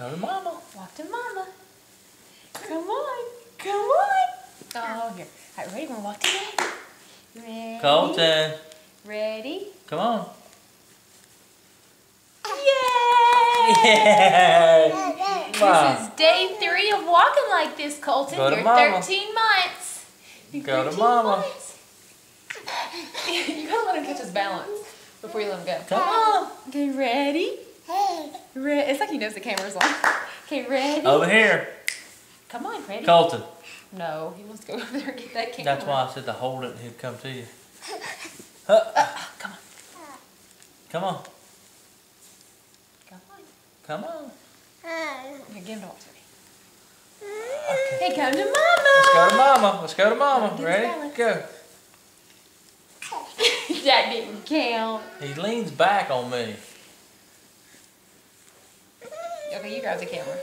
Go to mama. Walk to mama. Come on. Come on. Oh, here. All right, ready? We're going to walk to daddy. Ready? Colton. Ready? Come on. Yay! Yeah. This is day 3 of walking like this, Colton. Go to You're mama. 13 months. You're Go to 13 mama. months. You gotta let him catch his balance before you let him go. Come on. Okay, ready? It's like he knows the camera's on. Okay, ready? Over here. Come on, ready? Colton. No, he wants to go over there and get that camera. That's why I said to hold it and he'd come to you. Come on. Come on. Come on. Come on. Here, give him to watch me. Okay. Hey, come to mama. Let's go to mama. Let's go to mama. Get his Ready? balance. Go. That didn't count. He leans back on me. Okay, you grab the camera.